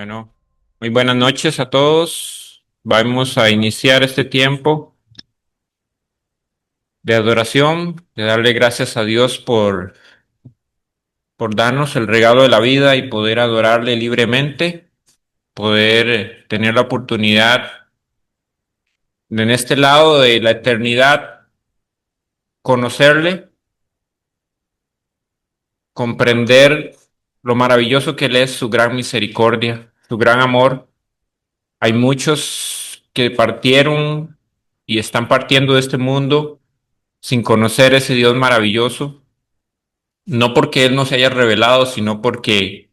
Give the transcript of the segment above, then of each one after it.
Bueno, muy buenas noches a todos. Vamos a iniciar este tiempo de adoración, de darle gracias a Dios por darnos el regalo de la vida y poder adorarle libremente, poder tener la oportunidad de, en este lado de la eternidad, conocerle, comprender lo maravilloso que Él es, su gran misericordia, su gran amor. Hay muchos que partieron y están partiendo de este mundo sin conocer ese Dios maravilloso, no porque Él no se haya revelado, sino porque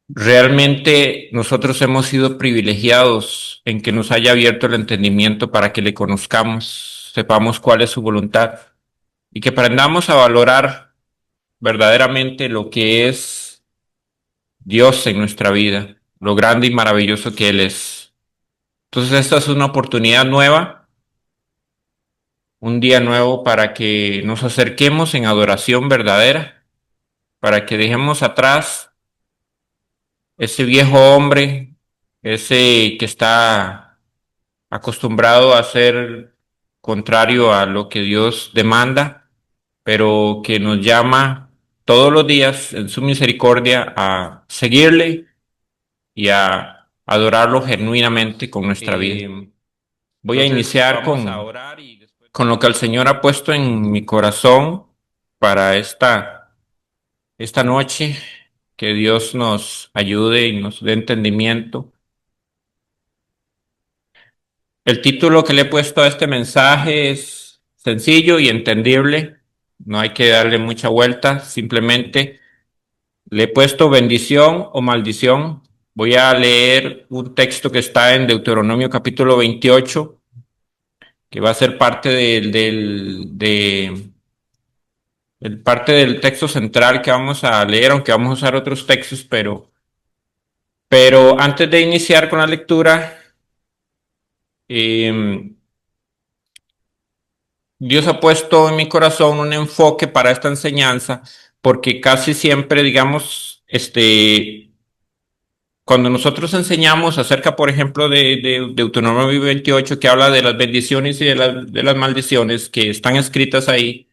realmente nosotros hemos sido privilegiados en que nos haya abierto el entendimiento para que le conozcamos, sepamos cuál es su voluntad y que aprendamos a valorar verdaderamente lo que es Dios en nuestra vida, lo grande y maravilloso que Él es. Entonces esta es una oportunidad nueva, un día nuevo para que nos acerquemos en adoración verdadera, para que dejemos atrás ese viejo hombre, ese que está acostumbrado a ser contrario a lo que Dios demanda, pero que nos llama todos los días en su misericordia a seguirle y a adorarlo genuinamente con nuestra vida. Voy a iniciar con lo que el Señor ha puesto en mi corazón para esta noche. Que Dios nos ayude y nos dé entendimiento. El título que le he puesto a este mensaje es sencillo y entendible. No hay que darle mucha vuelta. Simplemente le he puesto bendición o maldición. Voy a leer un texto que está en Deuteronomio capítulo 28, que va a ser parte parte del texto central que vamos a leer, aunque vamos a usar otros textos, pero antes de iniciar con la lectura, eh, Dios ha puesto en mi corazón un enfoque para esta enseñanza, porque casi siempre, digamos, cuando nosotros enseñamos acerca, por ejemplo, de Deuteronomio 28, que habla de las bendiciones y de las maldiciones que están escritas ahí,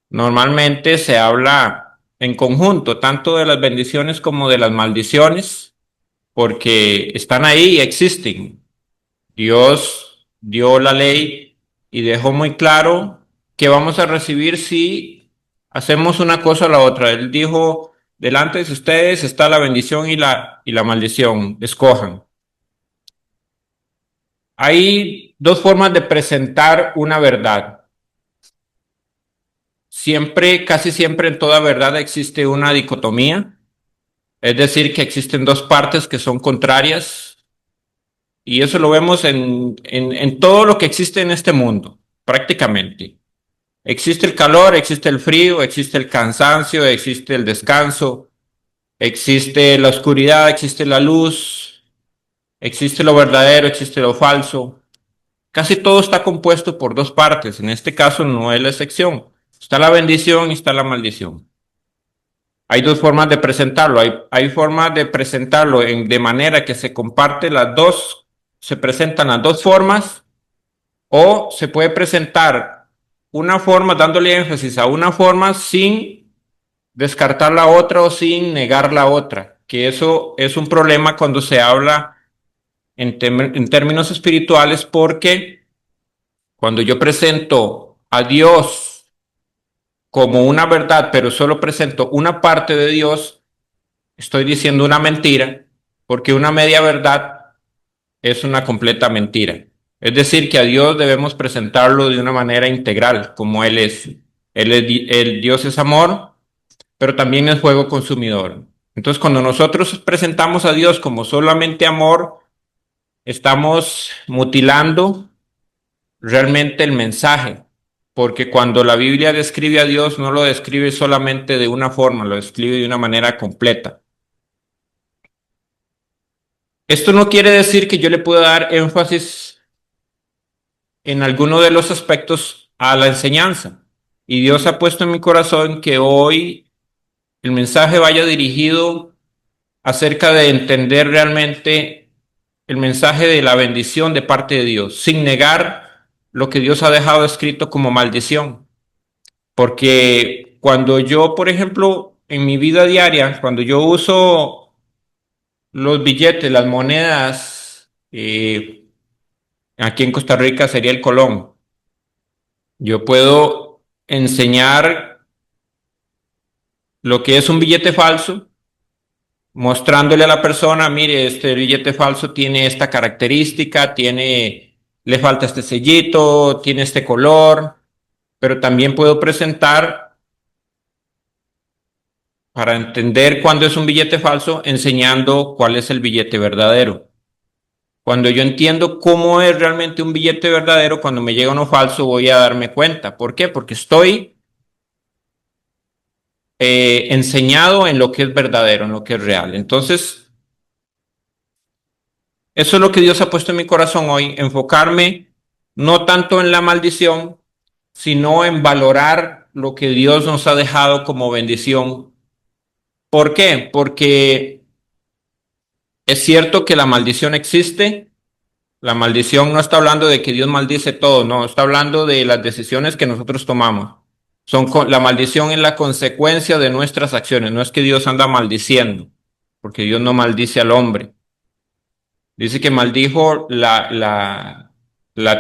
normalmente se habla en conjunto, tanto de las bendiciones como de las maldiciones, porque están ahí y existen. Dios dio la ley y dejó muy claro que vamos a recibir si hacemos una cosa o la otra. Él dijo, delante de ustedes está la bendición y la maldición, escojan. Hay dos formas de presentar una verdad. Siempre, casi siempre en toda verdad existe una dicotomía, es decir, que existen dos partes que son contrarias. Y eso lo vemos en todo lo que existe en este mundo, prácticamente. Existe el calor, existe el frío, existe el cansancio, existe el descanso, existe la oscuridad, existe la luz, existe lo verdadero, existe lo falso. Casi todo está compuesto por dos partes. En este caso no es la excepción. Está la bendición y está la maldición. Hay dos formas de presentarlo. Hay formas de presentarlo de manera que se comparte las dos, se presentan las dos formas, o se puede presentar una forma dándole énfasis a una forma sin descartar la otra o sin negar la otra, que eso es un problema cuando se habla en términos espirituales, porque cuando yo presento a Dios como una verdad, pero solo presento una parte de Dios, estoy diciendo una mentira, porque una media verdad es una completa mentira. Es decir, que a Dios debemos presentarlo de una manera integral, como Él es. El Dios es amor, pero también es fuego consumidor. Entonces, cuando nosotros presentamos a Dios como solamente amor, estamos mutilando realmente el mensaje, porque cuando la Biblia describe a Dios, no lo describe solamente de una forma, lo describe de una manera completa. Esto no quiere decir que yo le pueda dar énfasis en alguno de los aspectos a la enseñanza. Y Dios ha puesto en mi corazón que hoy el mensaje vaya dirigido acerca de entender realmente el mensaje de la bendición de parte de Dios, sin negar lo que Dios ha dejado escrito como maldición. Porque cuando yo, por ejemplo, en mi vida diaria, cuando yo uso los billetes, las monedas, aquí en Costa Rica sería el colón, yo puedo enseñar lo que es un billete falso, mostrándole a la persona, mire, este billete falso tiene esta característica, le falta este sellito, tiene este color, pero también puedo presentar para entender cuándo es un billete falso, enseñando cuál es el billete verdadero. Cuando yo entiendo cómo es realmente un billete verdadero, cuando me llega uno falso, voy a darme cuenta. ¿Por qué? Porque estoy enseñado en lo que es verdadero, en lo que es real. Entonces, eso es lo que Dios ha puesto en mi corazón hoy, enfocarme no tanto en la maldición, sino en valorar lo que Dios nos ha dejado como bendición. ¿Por qué? Porque es cierto que la maldición existe. La maldición no está hablando de que Dios maldice todo, no, está hablando de las decisiones que nosotros tomamos. La maldición es la consecuencia de nuestras acciones, no es que Dios anda maldiciendo, porque Dios no maldice al hombre. Dice que maldijo la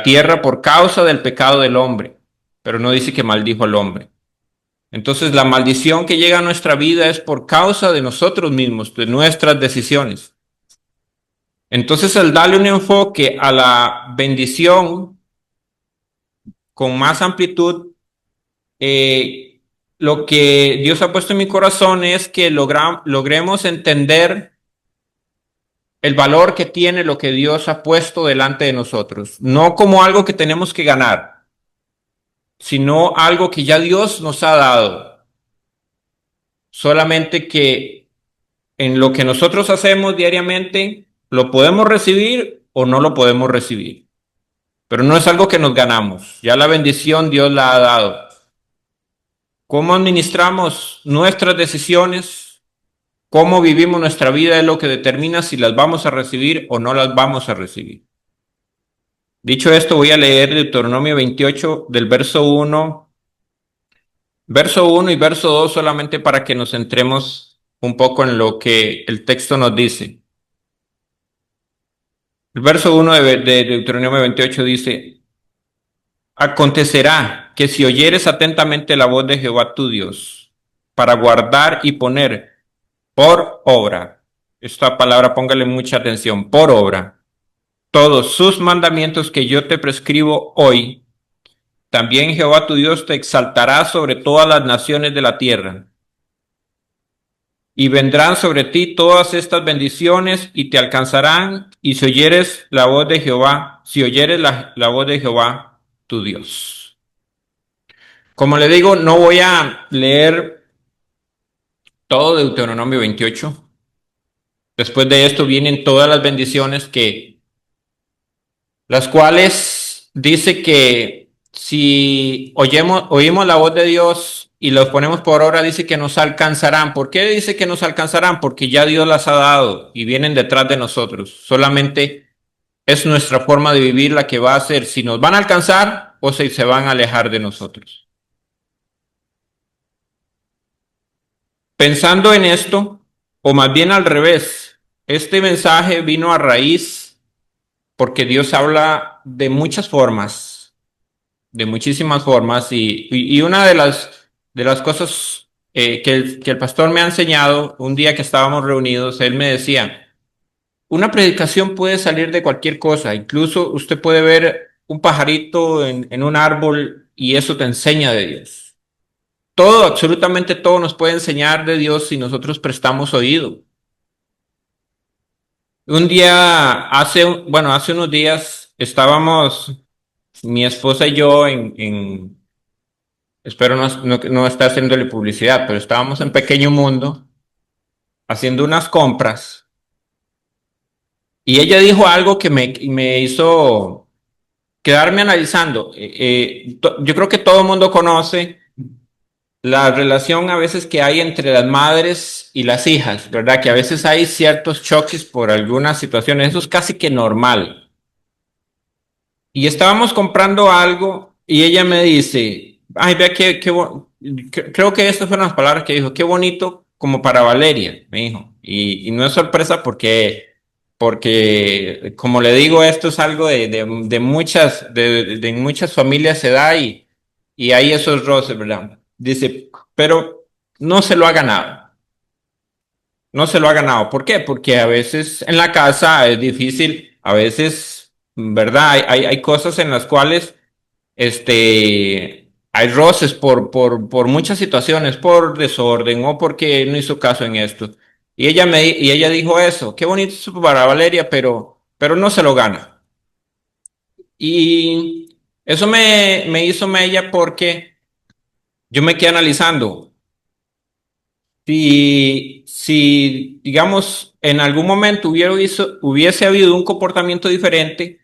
tierra por causa del pecado del hombre, pero no dice que maldijo al hombre. Entonces la maldición que llega a nuestra vida es por causa de nosotros mismos, de nuestras decisiones. Entonces el darle un enfoque a la bendición con más amplitud, lo que Dios ha puesto en mi corazón es que logremos entender el valor que tiene lo que Dios ha puesto delante de nosotros, no como algo que tenemos que ganar, sino algo que ya Dios nos ha dado. Solamente que en lo que nosotros hacemos diariamente, lo podemos recibir o no lo podemos recibir. Pero no es algo que nos ganamos. Ya la bendición Dios la ha dado. ¿Cómo administramos nuestras decisiones? ¿Cómo vivimos nuestra vida es lo que determina si las vamos a recibir o no las vamos a recibir? Dicho esto, voy a leer Deuteronomio 28 del verso 1 y verso 2 solamente para que nos centremos un poco en lo que el texto nos dice. El verso 1 de Deuteronomio 28 dice: acontecerá que si oyeres atentamente la voz de Jehová tu Dios, para guardar y poner por obra, esta palabra póngale mucha atención, por obra, todos sus mandamientos que yo te prescribo hoy, también Jehová tu Dios te exaltará sobre todas las naciones de la tierra. Y vendrán sobre ti todas estas bendiciones y te alcanzarán, y si oyeres la voz de Jehová, si oyeres la voz de Jehová, tu Dios. Como le digo, no voy a leer todo Deuteronomio 28. Después de esto vienen todas las bendiciones las cuales dice que si oímos la voz de Dios y los ponemos por obra, dice que nos alcanzarán. ¿Por qué dice que nos alcanzarán? Porque ya Dios las ha dado y vienen detrás de nosotros. Solamente es nuestra forma de vivir la que va a hacer si nos van a alcanzar o si se van a alejar de nosotros. Pensando en esto, o más bien al revés, este mensaje vino a raíz porque Dios habla de muchas formas, de muchísimas formas, y una de las cosas que el pastor me ha enseñado un día que estábamos reunidos, él me decía, una predicación puede salir de cualquier cosa, incluso usted puede ver un pajarito en un árbol y eso te enseña de Dios. Todo, absolutamente todo nos puede enseñar de Dios si nosotros prestamos oído. Un día, hace unos días, estábamos mi esposa y yo espero no estar haciéndole publicidad, pero estábamos en Pequeño Mundo haciendo unas compras y ella dijo algo que me hizo quedarme analizando. Yo creo que todo el mundo conoce la relación a veces que hay entre las madres y las hijas, ¿verdad? Que a veces hay ciertos choques por algunas situaciones, eso es casi que normal. Y estábamos comprando algo y ella me dice, ay, vea creo que estas fueron las palabras que dijo, qué bonito como para Valeria, me dijo. Y no es sorpresa porque como le digo, esto es algo de muchas familias se da y hay esos roces, ¿verdad? Dice, pero no se lo ha ganado. No se lo ha ganado. ¿Por qué? Porque a veces en la casa es difícil, a veces, ¿verdad? Hay cosas en las cuales hay roces por muchas situaciones, por desorden o porque no hizo caso en esto. Y ella dijo eso, qué bonito es para Valeria, pero no se lo gana. Y eso me hizo mella porque yo me quedé analizando. Si, digamos, en algún momento hubiese habido un comportamiento diferente,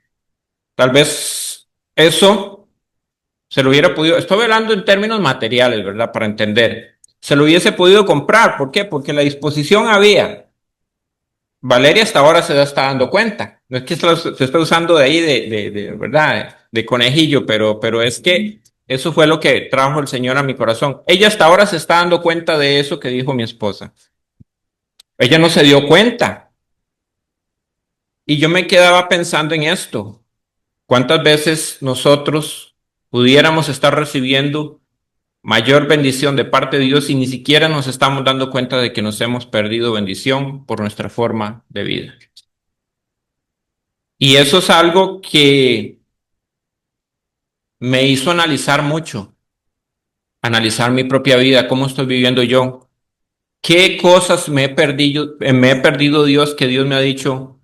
tal vez eso se lo hubiera podido, estoy hablando en términos materiales, ¿verdad? Para entender, se lo hubiese podido comprar. ¿Por qué? Porque la disposición había. Valeria hasta ahora se está dando cuenta. No es que se está usando de ahí ¿verdad? De conejillo, pero es que eso fue lo que trajo el Señor a mi corazón. Ella hasta ahora se está dando cuenta de eso que dijo mi esposa. Ella no se dio cuenta. Y yo me quedaba pensando en esto. ¿Cuántas veces nosotros pudiéramos estar recibiendo mayor bendición de parte de Dios y ni siquiera nos estamos dando cuenta de que nos hemos perdido bendición por nuestra forma de vida? Y eso es algo que me hizo analizar mucho, analizar mi propia vida, cómo estoy viviendo yo, qué cosas me he perdido Dios, que Dios me ha dicho,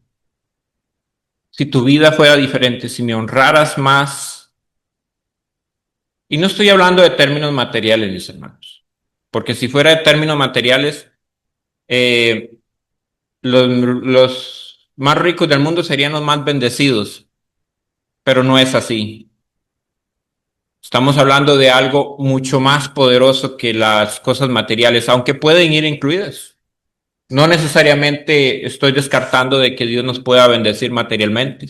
si tu vida fuera diferente, si me honraras más. Y no estoy hablando de términos materiales, mis hermanos, porque si fuera de términos materiales, eh, los más ricos del mundo serían los más bendecidos, pero no es así. Estamos hablando de algo mucho más poderoso que las cosas materiales, aunque pueden ir incluidas. No necesariamente estoy descartando de que Dios nos pueda bendecir materialmente,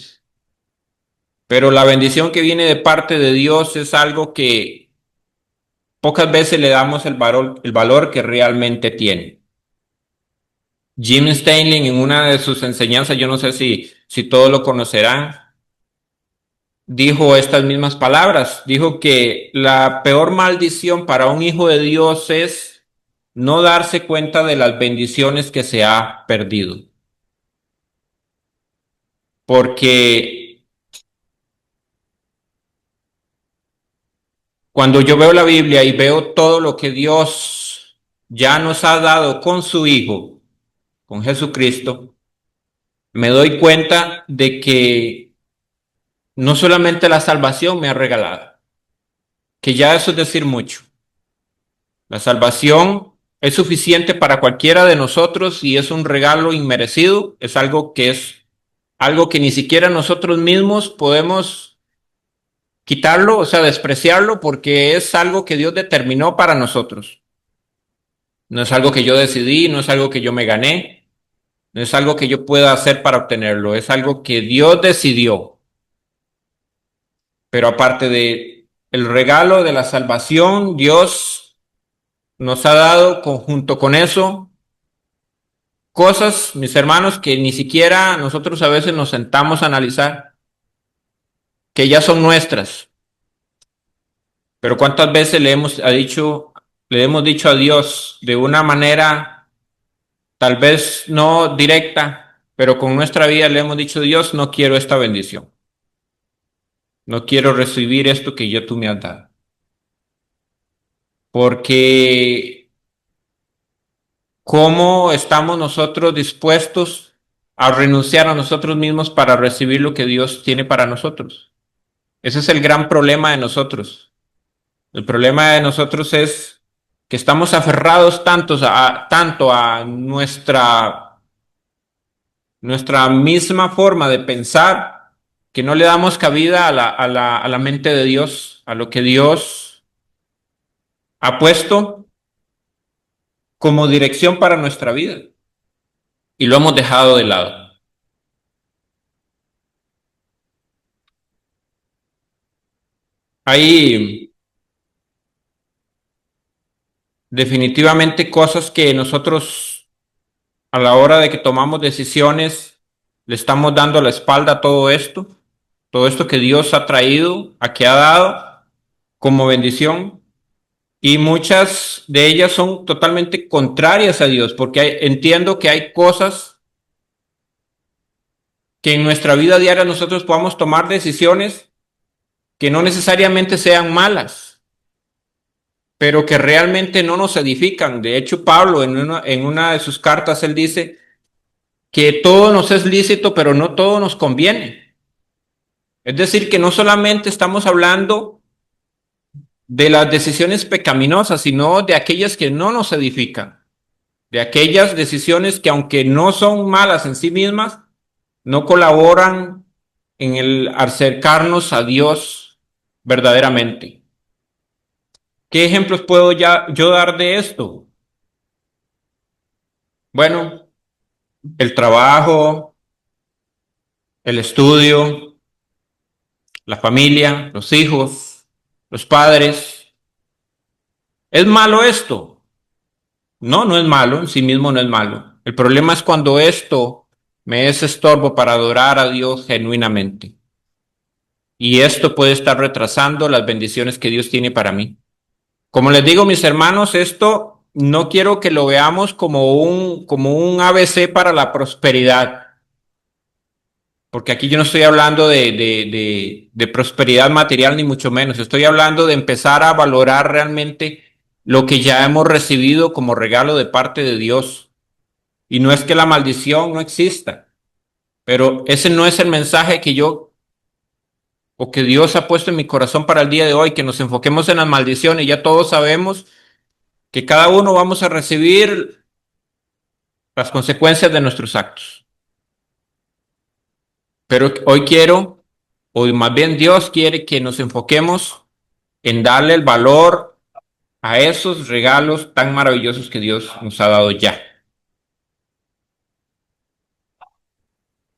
pero la bendición que viene de parte de Dios es algo que pocas veces le damos el valor que realmente tiene. Jim Stanley en una de sus enseñanzas, yo no sé si todos lo conocerán, dijo estas mismas palabras. Dijo que la peor maldición para un hijo de Dios es no darse cuenta de las bendiciones que se ha perdido. Porque cuando yo veo la Biblia y veo todo lo que Dios ya nos ha dado con su Hijo, con Jesucristo, me doy cuenta de que no solamente la salvación me ha regalado, que ya eso es decir mucho. La salvación es suficiente para cualquiera de nosotros y es un regalo inmerecido, es algo que ni siquiera nosotros mismos podemos quitarlo, o sea, despreciarlo, porque es algo que Dios determinó para nosotros. No es algo que yo decidí, no es algo que yo me gané, no es algo que yo pueda hacer para obtenerlo, es algo que Dios decidió. Pero aparte de el regalo de la salvación, Dios nos ha dado junto con eso cosas, mis hermanos, que ni siquiera nosotros a veces nos sentamos a analizar, que ya son nuestras. Pero cuántas veces le hemos dicho a Dios de una manera tal vez no directa, pero con nuestra vida le hemos dicho, Dios, no quiero esta bendición. No quiero recibir esto que tú me has dado. Porque ¿cómo estamos nosotros dispuestos a renunciar a nosotros mismos para recibir lo que Dios tiene para nosotros? Ese es el gran problema de nosotros. El problema de nosotros es que estamos aferrados tanto a nuestra misma forma de pensar que no le damos cabida a la mente de Dios, a lo que Dios ha puesto como dirección para nuestra vida y lo hemos dejado de lado. Hay definitivamente cosas que nosotros a la hora de que tomamos decisiones le estamos dando la espalda a todo esto que Dios ha traído, a que ha dado como bendición. Y muchas de ellas son totalmente contrarias a Dios, porque entiendo que hay cosas que en nuestra vida diaria nosotros podamos tomar decisiones que no necesariamente sean malas, pero que realmente no nos edifican. De hecho, Pablo en una de sus cartas, él dice que todo nos es lícito, pero no todo nos conviene. Es decir, que no solamente estamos hablando de las decisiones pecaminosas, sino de aquellas que no nos edifican, de aquellas decisiones que aunque no son malas en sí mismas, no colaboran en el acercarnos a Dios verdaderamente. ¿Qué ejemplos puedo yo dar de esto? Bueno, el trabajo, el estudio, la familia, los hijos, los padres. ¿Es malo esto? No, no es malo, en sí mismo no es malo. El problema es cuando esto me es estorbo para adorar a Dios genuinamente. Y esto puede estar retrasando las bendiciones que Dios tiene para mí. Como les digo, mis hermanos, esto no quiero que lo veamos como un ABC para la prosperidad, porque aquí yo no estoy hablando de prosperidad material, ni mucho menos. Estoy hablando de empezar a valorar realmente lo que ya hemos recibido como regalo de parte de Dios. Y no es que la maldición no exista, pero ese no es el mensaje que yo o que Dios ha puesto en mi corazón para el día de hoy, que nos enfoquemos en las maldiciones. Ya todos sabemos que cada uno vamos a recibir las consecuencias de nuestros actos. Pero hoy quiero, o más bien Dios quiere que nos enfoquemos en darle el valor a esos regalos tan maravillosos que Dios nos ha dado ya.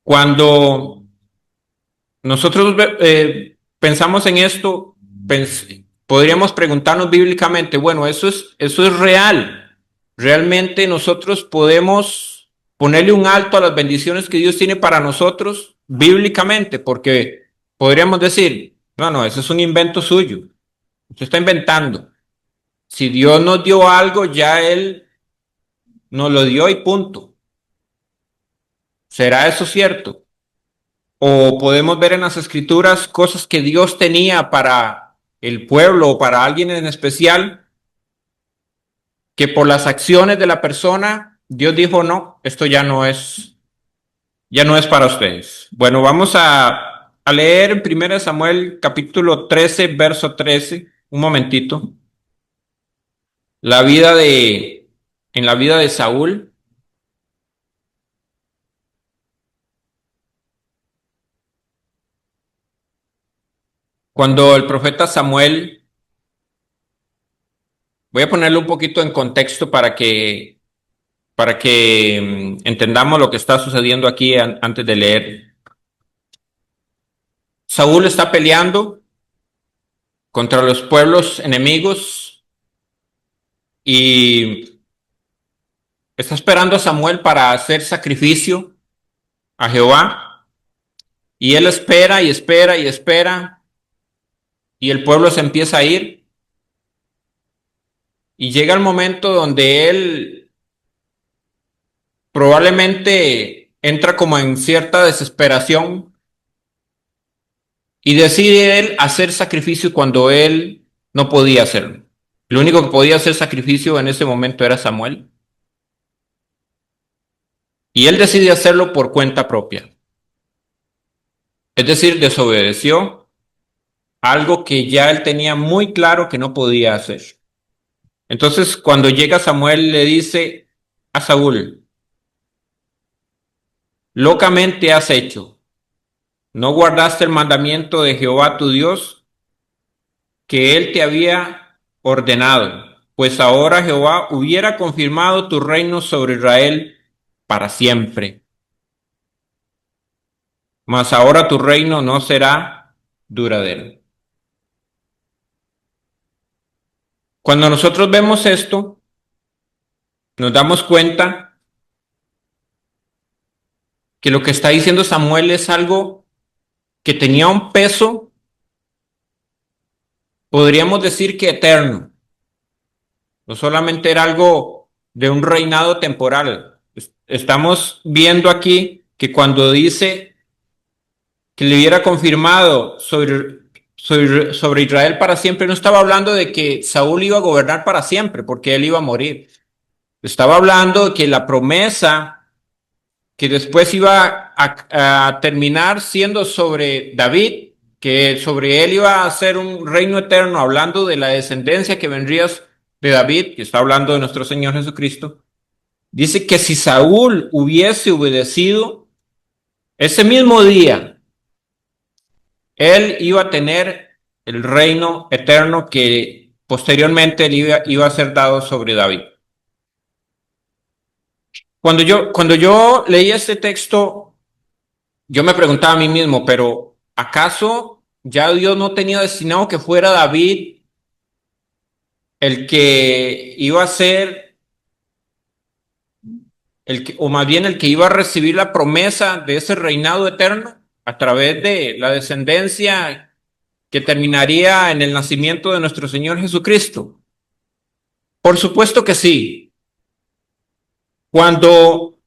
Cuando nosotros pensamos en esto, podríamos preguntarnos bíblicamente, bueno, eso es real. Realmente nosotros podemos ponerle un alto a las bendiciones que Dios tiene para nosotros bíblicamente, porque podríamos decir, no, no, eso es un invento suyo. Usted está inventando. Si Dios nos dio algo, ya Él nos lo dio y punto. ¿Será eso cierto? O podemos ver en las escrituras cosas que Dios tenía para el pueblo o para alguien en especial, que por las acciones de la persona, Dios dijo, no, esto ya no es para ustedes. Bueno, vamos a leer en 1 Samuel capítulo 13, verso 13, un momentito. La vida en la vida de Saúl, cuando el profeta Samuel, voy a ponerlo un poquito en contexto para que entendamos lo que está sucediendo aquí antes de leer. Saúl está peleando contra los pueblos enemigos y está esperando a Samuel para hacer sacrificio a Jehová. Y él espera y espera y espera y el pueblo se empieza a ir. Y llega el momento donde él probablemente entra como en cierta desesperación y decide él hacer sacrificio cuando él no podía hacerlo. Lo único que podía hacer sacrificio en ese momento era Samuel. Y él decide hacerlo por cuenta propia. Es decir, desobedeció algo que ya él tenía muy claro que no podía hacer. Entonces, cuando llega Samuel, le dice a Saúl, locamente has hecho, no guardaste el mandamiento de Jehová tu Dios que él te había ordenado. pues ahora Jehová hubiera confirmado tu reino sobre Israel para siempre. Mas ahora tu reino no será duradero. Cuando nosotros vemos esto, nos damos cuenta que lo que está diciendo Samuel es algo que tenía un peso, podríamos decir que eterno. No solamente era algo de un reinado temporal. Estamos viendo aquí que cuando dice que le hubiera confirmado sobre Israel para siempre, no estaba hablando de que Saúl iba a gobernar para siempre, porque él iba a morir. Estaba hablando de que la promesa que después iba a terminar siendo sobre David, que sobre él iba a ser un reino eterno, hablando de la descendencia que vendría de David, que está hablando de nuestro Señor Jesucristo. Dice que si Saúl hubiese obedecido, ese mismo día, él iba a tener el reino eterno que posteriormente iba a ser dado sobre David. Cuando yo leí este texto, yo me preguntaba a mí mismo, pero ¿acaso ya Dios no tenía destinado que fuera David el que iba a ser, o más bien el que iba a recibir la promesa de ese reinado eterno a través de la descendencia que terminaría en el nacimiento de nuestro Señor Jesucristo? Por supuesto que sí. Cuando,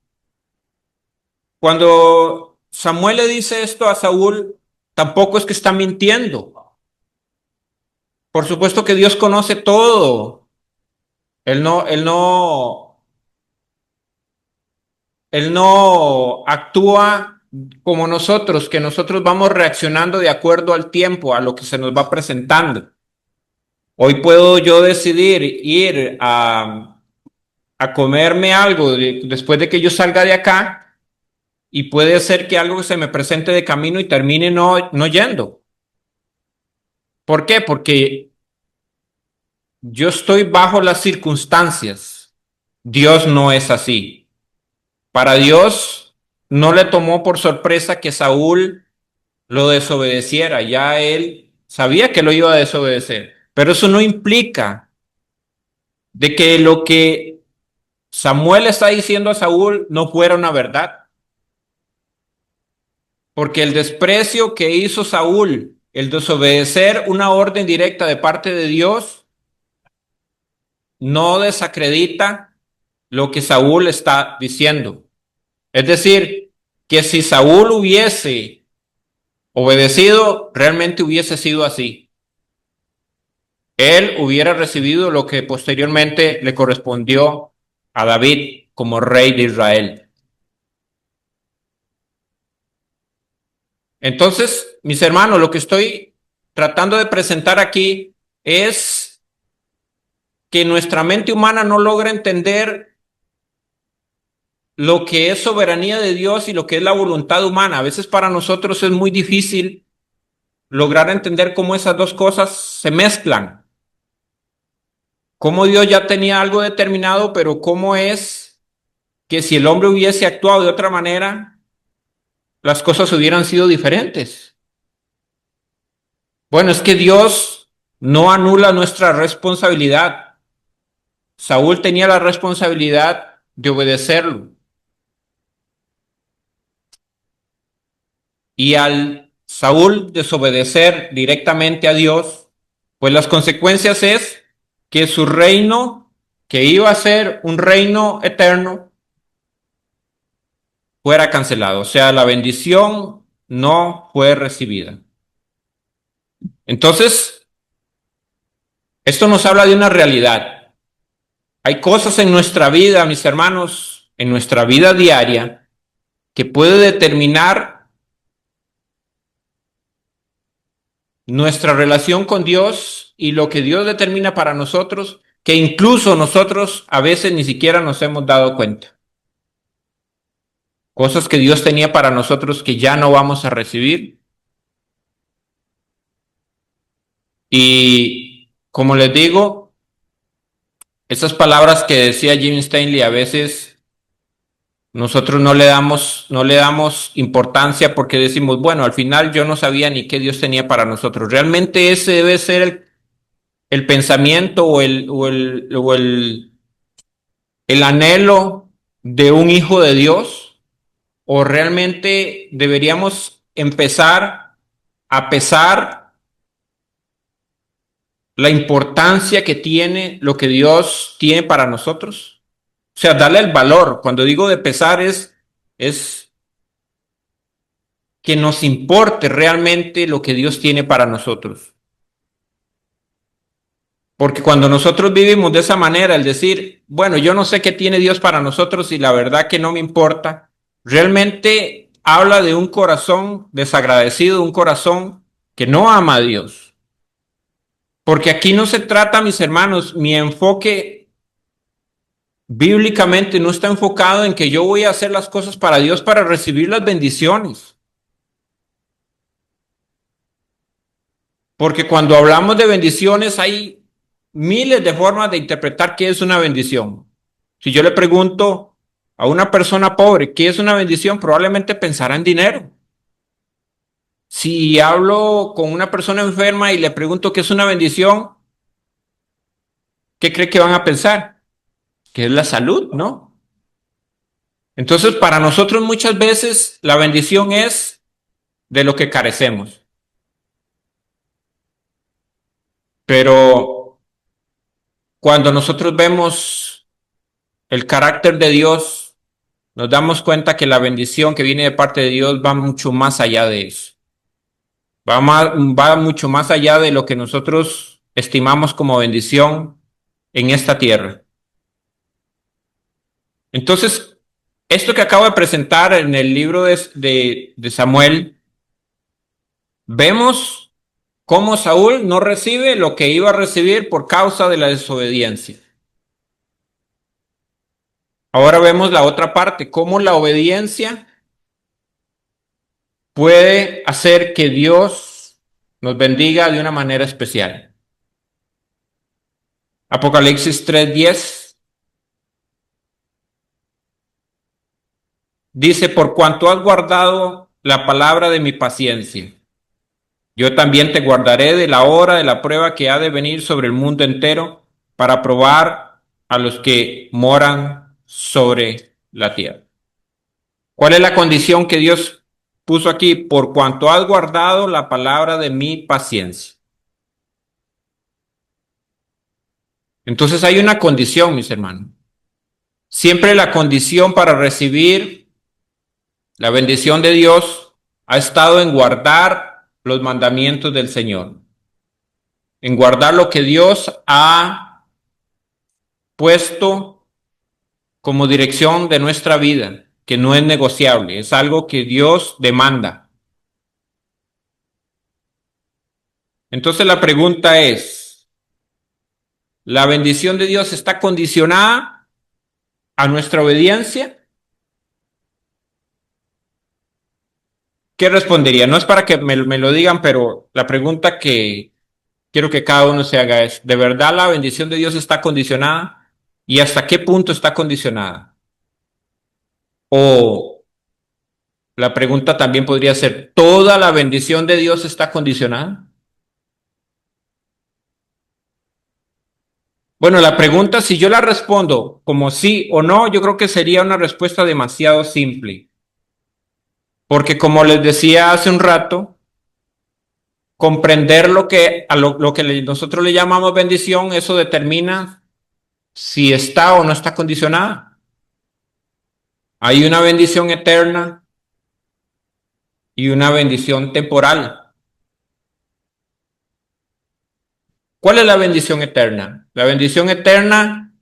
cuando Samuel le dice esto a Saúl, tampoco es que está mintiendo. Por supuesto que Dios conoce todo. Él no actúa como nosotros, que nosotros vamos reaccionando de acuerdo al tiempo, a lo que se nos va presentando. Hoy puedo yo decidir ir a comerme algo después de que yo salga de acá y puede ser que algo se me presente de camino y termine no yendo. ¿Por qué? Porque yo estoy bajo las circunstancias. Dios no es así. Para Dios no le tomó por sorpresa que Saúl lo desobedeciera. Ya él sabía que lo iba a desobedecer. Pero eso no implica de que lo que Samuel está diciendo a Saúl no fuera una verdad. Porque el desprecio que hizo Saúl, el desobedecer una orden directa de parte de Dios, no desacredita lo que Saúl está diciendo. Es decir, que si Saúl hubiese obedecido, realmente hubiese sido así. Él hubiera recibido lo que posteriormente le correspondió a David como rey de Israel. Entonces, mis hermanos, lo que estoy tratando de presentar aquí es que nuestra mente humana no logra entender lo que es soberanía de Dios y lo que es la voluntad humana. A veces para nosotros es muy difícil lograr entender cómo esas dos cosas se mezclan. Cómo Dios ya tenía algo determinado, pero cómo es que si el hombre hubiese actuado de otra manera, las cosas hubieran sido diferentes. Bueno, es que Dios no anula nuestra responsabilidad. Saúl tenía la responsabilidad de obedecerlo. Y al Saúl desobedecer directamente a Dios, pues las consecuencias es que su reino, que iba a ser un reino eterno, fuera cancelado. O sea, la bendición no fue recibida. Entonces, esto nos habla de una realidad. Hay cosas en nuestra vida, mis hermanos, en nuestra vida diaria, que puede determinar nuestra relación con Dios y lo que Dios determina para nosotros, que incluso nosotros a veces ni siquiera nos hemos dado cuenta. Cosas que Dios tenía para nosotros que ya no vamos a recibir. Y como les digo, Esas palabras que decía Jim Stanley a veces nosotros no le damos importancia porque decimos, bueno, al final yo no sabía ni qué Dios tenía para nosotros. Realmente ese debe ser el pensamiento o el anhelo de un hijo de Dios, o realmente deberíamos empezar a pesar la importancia que tiene lo que Dios tiene para nosotros. O sea, darle el valor. Cuando digo de pesar es que nos importe realmente lo que Dios tiene para nosotros. Porque cuando nosotros vivimos de esa manera, el decir, bueno, yo no sé qué tiene Dios para nosotros y la verdad que no me importa, realmente habla de un corazón desagradecido, un corazón que no ama a Dios. Porque aquí no se trata, mis hermanos, mi enfoque bíblicamente no está enfocado en que yo voy a hacer las cosas para Dios para recibir las bendiciones. Porque cuando hablamos de bendiciones hay miles de formas de interpretar qué es una bendición. Si yo le pregunto a una persona pobre qué es una bendición, probablemente pensará en dinero. Si hablo con una persona enferma y le pregunto qué es una bendición, ¿qué cree que van a pensar? Que es la salud, ¿no? Entonces, para nosotros muchas veces la bendición es de lo que carecemos. Pero cuando nosotros vemos el carácter de Dios, nos damos cuenta que la bendición que viene de parte de Dios va mucho más allá de eso. Va mucho más allá de lo que nosotros estimamos como bendición en esta tierra. Entonces, esto que acabo de presentar en el libro de Samuel, vemos cómo Saúl no recibe lo que iba a recibir por causa de la desobediencia. Ahora vemos la otra parte, cómo la obediencia puede hacer que Dios nos bendiga de una manera especial. Apocalipsis 3:10 dice, por cuanto has guardado la palabra de mi paciencia, yo también te guardaré de la hora de la prueba que ha de venir sobre el mundo entero para probar a los que moran sobre la tierra. ¿Cuál es la condición que Dios puso aquí? Por cuanto has guardado la palabra de mi paciencia. Entonces hay una condición, mis hermanos. Siempre la condición para recibir la bendición de Dios ha estado en guardar los mandamientos del Señor, en guardar lo que Dios ha puesto como dirección de nuestra vida, que no es negociable, es algo que Dios demanda. Entonces la pregunta es, ¿la bendición de Dios está condicionada a nuestra obediencia? ¿Qué respondería? No es para que me lo digan, pero la pregunta que quiero que cada uno se haga es, ¿de verdad la bendición de Dios está condicionada? ¿Y hasta qué punto está condicionada? O la pregunta también podría ser, ¿toda la bendición de Dios está condicionada? Bueno, la pregunta, si yo la respondo como sí o no, yo creo que sería una respuesta demasiado simple. Porque como les decía hace un rato, comprender lo que nosotros le llamamos bendición, eso determina si está o no está condicionada. Hay una bendición eterna y una bendición temporal. ¿Cuál es la bendición eterna? La bendición eterna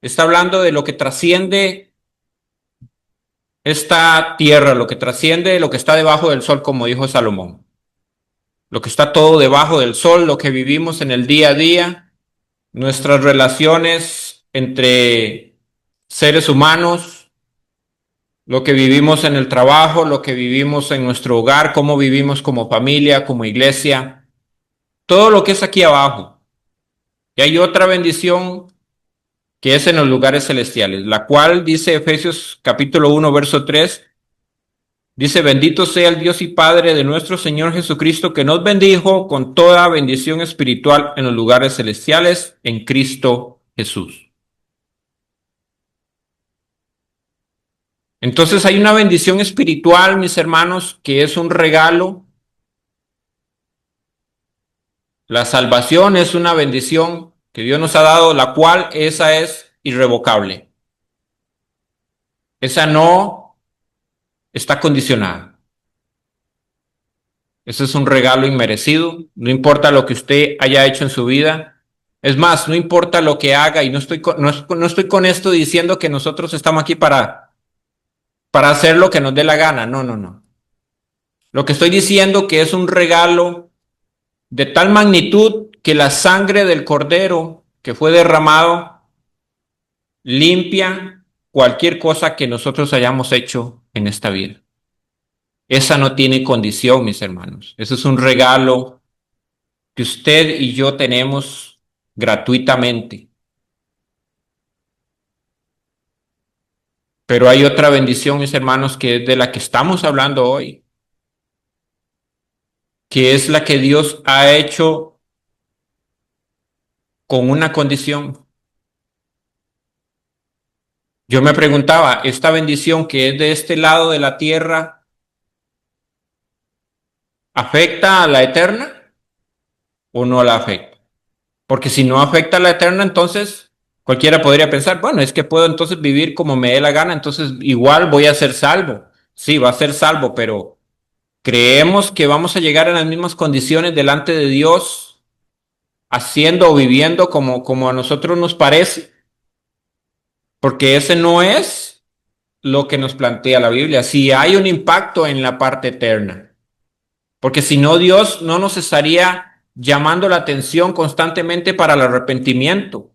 está hablando de lo que trasciende esta tierra, lo que trasciende lo que está debajo del sol, como dijo Salomón. Lo que está todo debajo del sol, lo que vivimos en el día a día, nuestras relaciones entre seres humanos, lo que vivimos en el trabajo, lo que vivimos en nuestro hogar, cómo vivimos como familia, como iglesia, todo lo que es aquí abajo. Y hay otra bendición que es en los lugares celestiales, la cual dice Efesios capítulo 1, verso 3, dice, bendito sea el Dios y Padre de nuestro Señor Jesucristo, que nos bendijo con toda bendición espiritual en los lugares celestiales en Cristo Jesús. Entonces hay una bendición espiritual, mis hermanos, que es un regalo. La salvación es una bendición que Dios nos ha dado, la cual esa es irrevocable. Esa no está condicionada. Ese es un regalo inmerecido. No importa lo que usted haya hecho en su vida. Es más, no importa lo que haga, y no estoy con esto diciendo que nosotros estamos aquí para hacer lo que nos dé la gana. No, no, no. Lo que estoy diciendo que es un regalo de tal magnitud que la sangre del cordero que fue derramado limpia cualquier cosa que nosotros hayamos hecho en esta vida. Esa no tiene condición, mis hermanos. Ese es un regalo que usted y yo tenemos gratuitamente. Pero hay otra bendición, mis hermanos, que es de la que estamos hablando hoy, que es la que Dios ha hecho con una condición. Yo me preguntaba, ¿esta bendición que es de este lado de la tierra afecta a la eterna o no la afecta? Porque si no afecta a la eterna, entonces cualquiera podría pensar, bueno, es que puedo entonces vivir como me dé la gana, entonces igual voy a ser salvo. Sí, va a ser salvo, pero ¿creemos que vamos a llegar en las mismas condiciones delante de Dios, haciendo o viviendo como a nosotros nos parece? Porque ese no es lo que nos plantea la Biblia. Si hay un impacto en la parte eterna, porque si no, Dios no nos estaría llamando la atención constantemente para el arrepentimiento.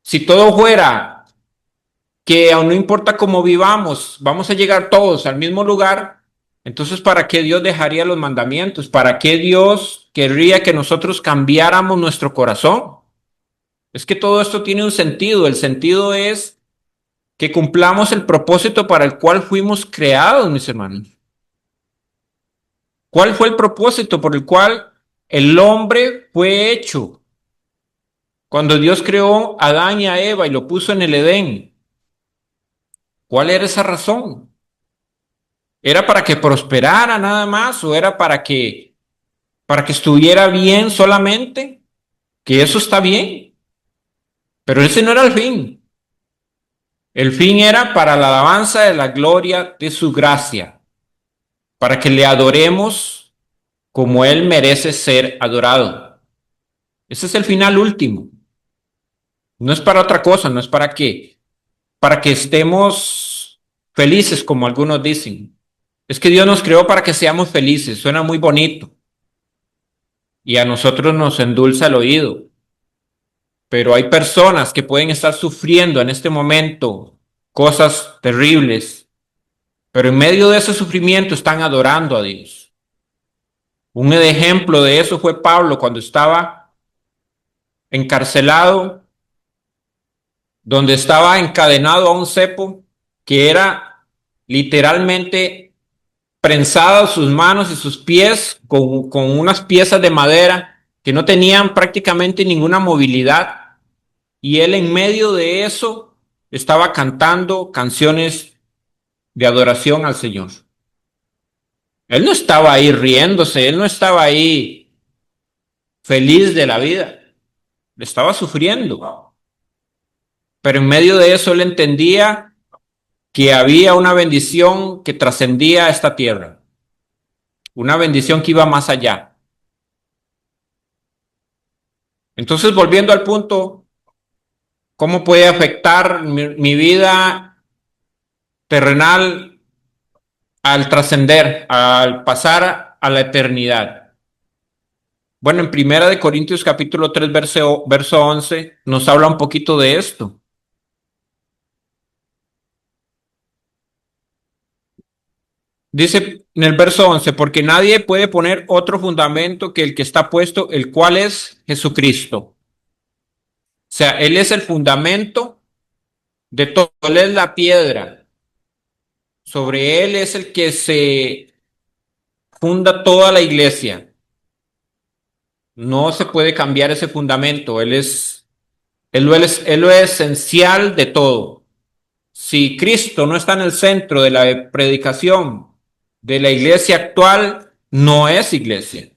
Si todo fuera que aún no importa cómo vivamos, vamos a llegar todos al mismo lugar, entonces ¿para qué Dios dejaría los mandamientos? ¿Para qué Dios querría que nosotros cambiáramos nuestro corazón? Es que todo esto tiene un sentido. El sentido es que cumplamos el propósito para el cual fuimos creados, mis hermanos. ¿Cuál fue el propósito por el cual el hombre fue hecho? Cuando Dios creó a Adán y a Eva y lo puso en el Edén, ¿cuál era esa razón? ¿Era para que prosperara nada más o era para que estuviera bien solamente? Que eso está bien, pero ese no era el fin. El fin era para la alabanza de la gloria de su gracia, para que le adoremos como Él merece ser adorado. Ese es el final último. No es para otra cosa, no es para que estemos felices, como algunos dicen. Es que Dios nos creó para que seamos felices, suena muy bonito y a nosotros nos endulza el oído, pero hay personas que pueden estar sufriendo en este momento cosas terribles, pero en medio de ese sufrimiento están adorando a Dios. Un ejemplo de eso fue Pablo cuando estaba encarcelado, donde estaba encadenado a un cepo que era literalmente prensado sus manos y sus pies con unas piezas de madera que no tenían prácticamente ninguna movilidad. Y él en medio de eso estaba cantando canciones de adoración al Señor. Él no estaba ahí riéndose, él no estaba ahí feliz de la vida, estaba sufriendo. Pero en medio de eso él entendía que había una bendición que trascendía esta tierra, una bendición que iba más allá. Entonces, volviendo al punto, ¿cómo puede afectar mi vida terrenal al trascender, al pasar a la eternidad? Bueno, en Primera de Corintios capítulo 3, verso 11, nos habla un poquito de esto. Dice en el verso 11, porque nadie puede poner otro fundamento que el que está puesto, el cual es Jesucristo. sea, Él es el fundamento de todo, Él es la piedra. Sobre Él es el que se funda toda la iglesia. No se puede cambiar ese fundamento. Él lo es esencial de todo. Si Cristo no está en el centro de la predicación de la iglesia actual, no es iglesia.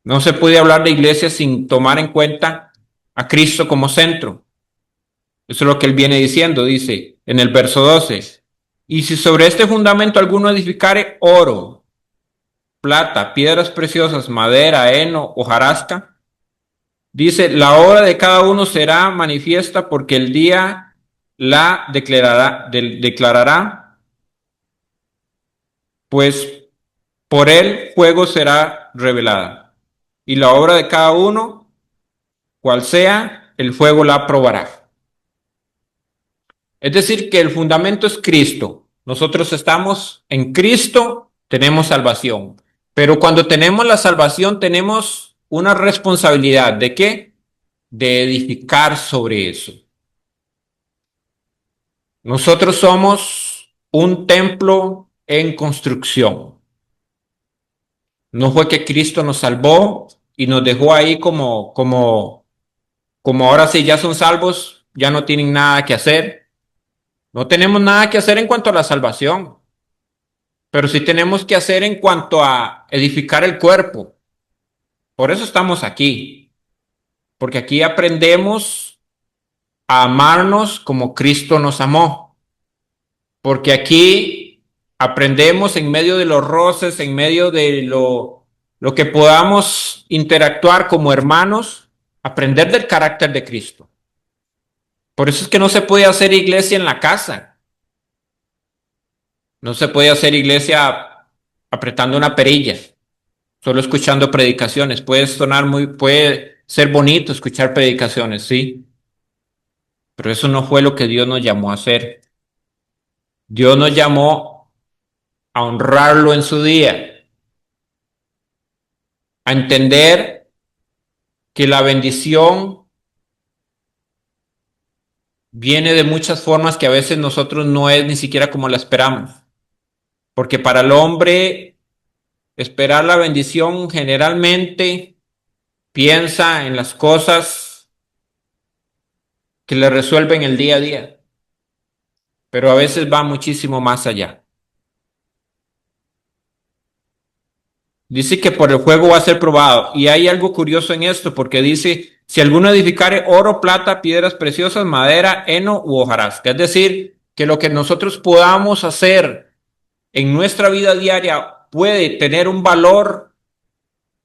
No se puede hablar de iglesia sin tomar en cuenta a Cristo como centro. Eso es lo que él viene diciendo, dice en el verso 12. Y si sobre este fundamento alguno edificare oro, plata, piedras preciosas, madera, heno, hojarasca, dice, la obra de cada uno será manifiesta porque el día la declarará, pues por él fuego será revelada. Y la obra de cada uno, cual sea, el fuego la probará. Es decir, que el fundamento es Cristo. Nosotros estamos en Cristo, tenemos salvación. Pero cuando tenemos la salvación, tenemos una responsabilidad. ¿De qué? De edificar sobre eso. Nosotros somos un templo en construcción. No fue que Cristo nos salvó y nos dejó ahí como ahora sí ya son salvos, ya no tienen nada que hacer. No tenemos nada que hacer en cuanto a la salvación, pero sí tenemos que hacer en cuanto a edificar el cuerpo. Por eso estamos aquí, porque aquí aprendemos a amarnos como Cristo nos amó, porque aquí aprendemos en medio de los roces, en medio de lo que podamos interactuar como hermanos, aprender del carácter de Cristo. Por eso es que no se puede hacer iglesia en la casa. No se puede hacer iglesia apretando una perilla, solo escuchando predicaciones. Puede ser bonito escuchar predicaciones, sí, pero eso no fue lo que Dios nos llamó a hacer. Dios nos llamó a honrarlo en su día, a entender que la bendición viene de muchas formas que a veces nosotros no es ni siquiera como la esperamos. Porque para el hombre esperar la bendición generalmente piensa en las cosas que le resuelven el día a día, pero a veces va muchísimo más allá. Dice que por el fuego va a ser probado. Y hay algo curioso en esto, porque dice, si alguno edificare oro, plata, piedras preciosas, madera, heno u hojarasca. Es decir, que lo que nosotros podamos hacer en nuestra vida diaria puede tener un valor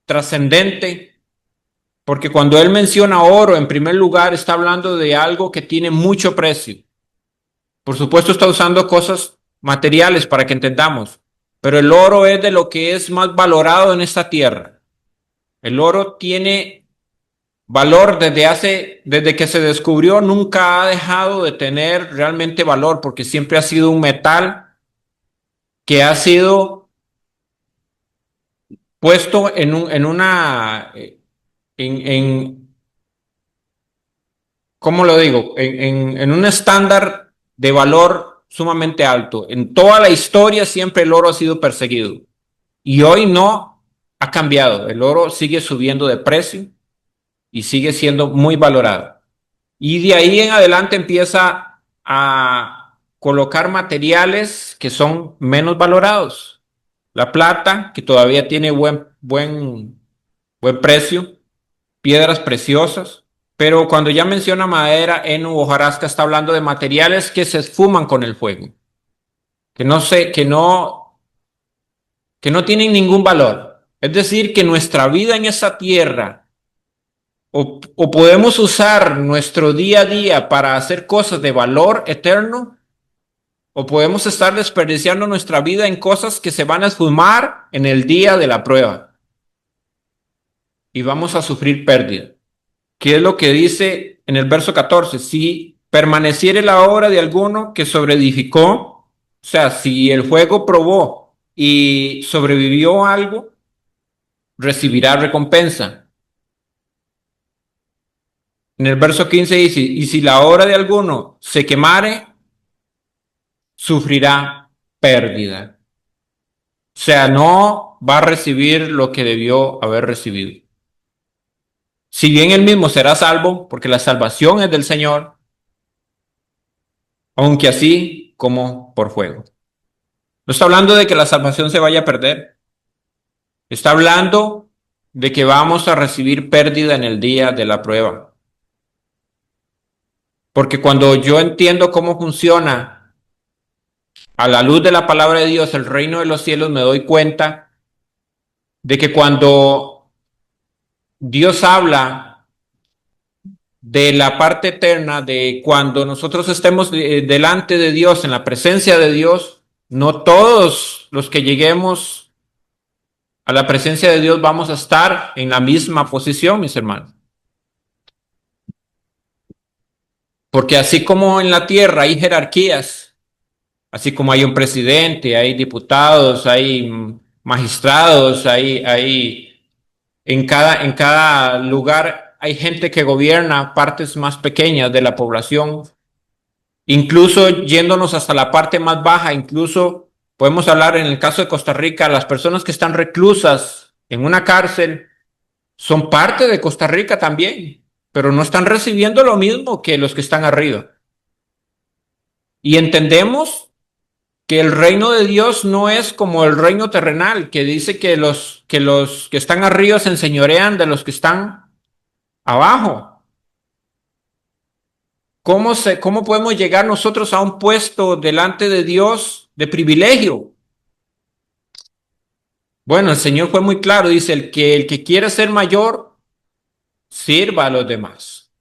trascendente, porque cuando él menciona oro, en primer lugar, está hablando de algo que tiene mucho precio. Por supuesto, está usando cosas materiales para que entendamos, pero el oro es de lo que es más valorado en esta tierra. El oro tiene valor desde que se descubrió, nunca ha dejado de tener realmente valor, porque siempre ha sido un metal que ha sido puesto ¿cómo lo digo? En un estándar de valor sumamente alto. En toda la historia siempre el oro ha sido perseguido y hoy no ha cambiado. El oro sigue subiendo de precio y sigue siendo muy valorado. Y de ahí en adelante empieza a colocar materiales que son menos valorados. La plata, que todavía tiene buen precio, piedras preciosas, pero cuando ya menciona madera, heno o hojarasca, está hablando de materiales que se esfuman con el fuego, que no sé, que no tienen ningún valor. Es decir, que nuestra vida en esa tierra, o podemos usar nuestro día a día para hacer cosas de valor eterno, o podemos estar desperdiciando nuestra vida en cosas que se van a esfumar en el día de la prueba y vamos a sufrir pérdida. ¿Qué es lo que dice en el verso 14? Si permaneciere la obra de alguno que sobreedificó, o sea, si el fuego probó y sobrevivió algo, recibirá recompensa. En el verso 15 dice, y si la obra de alguno se quemare, sufrirá pérdida. O sea, no va a recibir lo que debió haber recibido. Si bien él mismo será salvo, porque la salvación es del Señor, aunque así como por fuego. No está hablando de que la salvación se vaya a perder. Está hablando de que vamos a recibir pérdida en el día de la prueba. Porque cuando yo entiendo cómo funciona a la luz de la palabra de Dios el reino de los cielos, me doy cuenta de que cuando Dios habla de la parte eterna, de cuando nosotros estemos delante de Dios, en la presencia de Dios, no todos los que lleguemos a la presencia de Dios vamos a estar en la misma posición, mis hermanos. Porque así como en la tierra hay jerarquías, así como hay un presidente, hay diputados, hay magistrados, hay en cada lugar hay gente que gobierna partes más pequeñas de la población, incluso yéndonos hasta la parte más baja, incluso podemos hablar en el caso de Costa Rica, las personas que están reclusas en una cárcel son parte de Costa Rica también, pero no están recibiendo lo mismo que los que están arriba. Y entendemos que el reino de Dios no es como el reino terrenal, que dice que los que están arriba se enseñorean de los que están abajo. ¿Cómo podemos llegar nosotros a un puesto delante de Dios de privilegio? Bueno, el Señor fue muy claro, dice, el que quiere ser mayor, sirva a los demás.